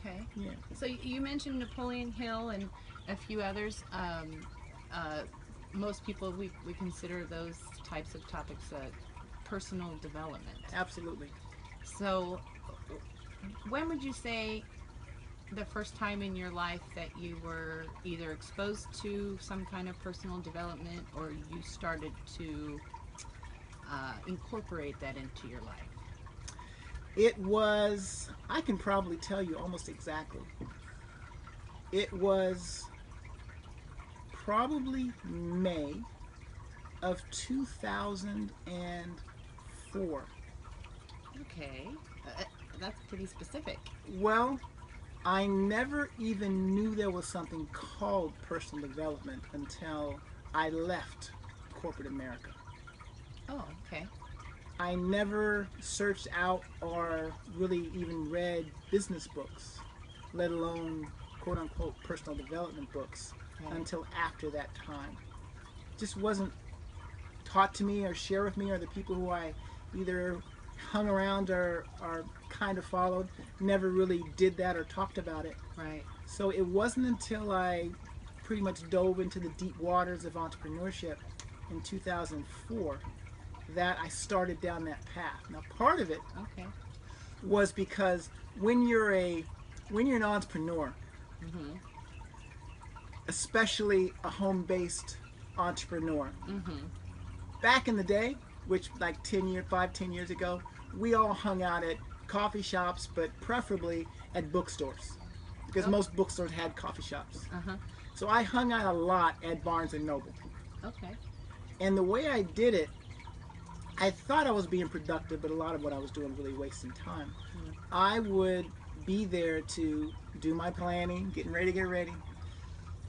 Okay. Yeah. So you mentioned Napoleon Hill and a few others. Uh, Most people we consider those types of topics personal development. Absolutely. So when would you say the first time in your life that you were either exposed to some kind of personal development or you started to incorporate that into your life? It was, I can probably tell you almost exactly. It was probably May of 2004. Okay, that's pretty specific. Well, I never even knew there was something called personal development until I left corporate America. Oh, okay. I never searched out or really even read business books, let alone quote unquote personal development books, Right. until after that time. Just wasn't taught to me or shared with me, or the people who I either hung around or kind of followed never really did that or talked about it. Right. So it wasn't until I pretty much dove into the deep waters of entrepreneurship in 2004 that I started down that path. Now, part of it Okay. was because when you're a when you're an entrepreneur, Mm-hmm. especially a home-based entrepreneur, Mm-hmm. back in the day, which like 5, 10 years ago, we all hung out at coffee shops, but preferably at bookstores, because Oh. most bookstores had coffee shops. Uh-huh. So I hung out a lot at Barnes and Noble, Okay. and the way I did it, I thought I was being productive, but a lot of what I was doing was really wasting time. Mm. I would be there to do my planning, getting ready to get ready,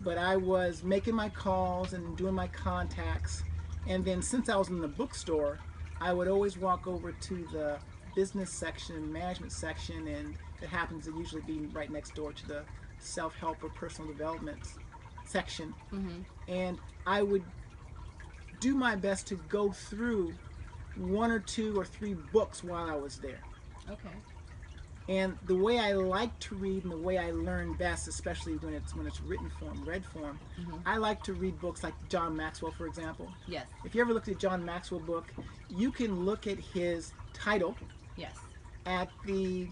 but I was making my calls and doing my contacts. And then since I was in the bookstore, I would always walk over to the business section, management section, and it happens to usually be right next door to the self help or personal development section. Mm-hmm. And I would do my best to go through one or two or three books while I was there. Okay. And the way I like to read and the way I learn best, especially when it's written form, read form, Mm-hmm. I like to read books like John Maxwell, for example. Yes. If you ever looked at John Maxwell book, you can look at his title, Yes. at the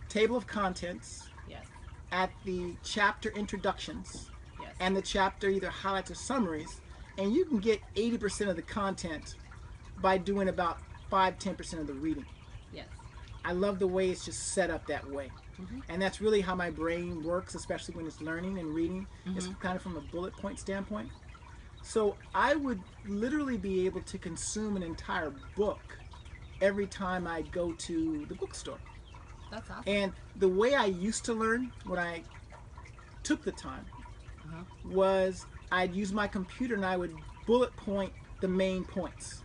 table of contents, Yes. at the chapter introductions, Yes. and the chapter either highlights or summaries, and you can get 80% of the content by doing about 5-10% of the reading. Yes. I love the way it's just set up that way. Mm-hmm. And that's really how my brain works, especially when it's learning and reading. It's Mm-hmm. kind of from a bullet point standpoint. So I would literally be able to consume an entire book every time I go to the bookstore. That's awesome. And the way I used to learn when I took the time Uh-huh. was I'd use my computer and I would bullet point the main points.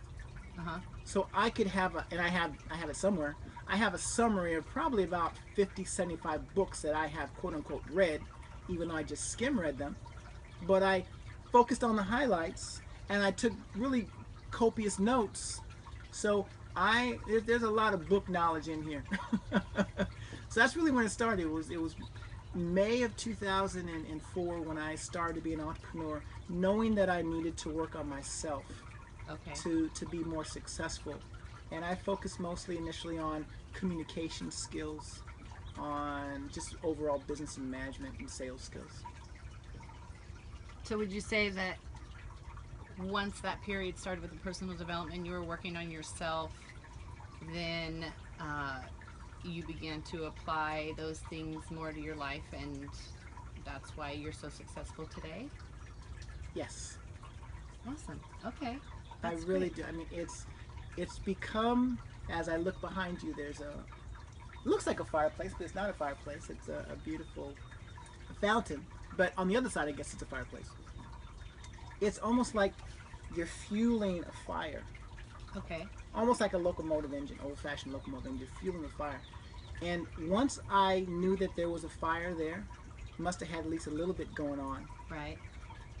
Uh-huh. So I could have and I have it somewhere. I have a summary of probably about 50, 75 books that I have quote unquote read, even though I just skim read them. But I focused on the highlights and I took really copious notes. So there's a lot of book knowledge in here. So that's really when it started. It was May of 2004 when I started to be an entrepreneur, knowing that I needed to work on myself Okay. to be more successful. And I focused mostly initially on communication skills, on just overall business and management and sales skills. So would you say that once that period started with the personal development, you were working on yourself, then you began to apply those things more to your life, and that's why you're so successful today? Yes, Awesome. Okay. I That's really great. do. I mean, it's become, as I look behind you, there's it looks like a fireplace, but it's not a fireplace. It's a beautiful fountain. But on the other side, I guess it's a fireplace. It's almost like you're fueling a fire, Okay. almost like a locomotive engine, old-fashioned locomotive engine. You're fueling a fire. And once I knew that there was a fire there, must have had at least a little bit going on. Right.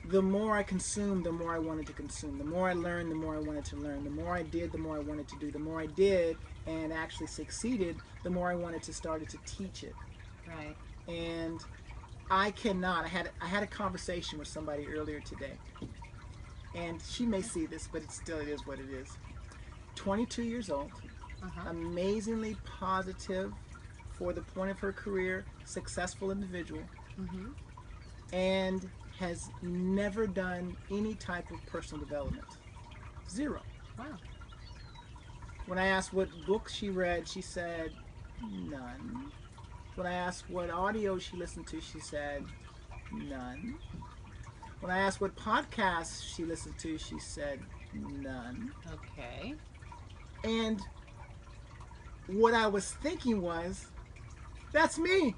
The more I consumed, the more I wanted to consume. The more I learned, the more I wanted to learn. The more I did, the more I wanted to do. The more I did and actually succeeded, the more I wanted to start to teach it. Right. And I cannot. I had a conversation with somebody earlier today, and she may see this, but it is what it is. 22 years old, Uh-huh. amazingly positive for the point of her career, successful individual, Mm-hmm. and has never done any type of personal development. Zero. Wow. When I asked what books she read, she said none. When I asked what audio she listened to, she said none. When I asked what podcasts she listened to, she said none. Okay. And what I was thinking was, that's me.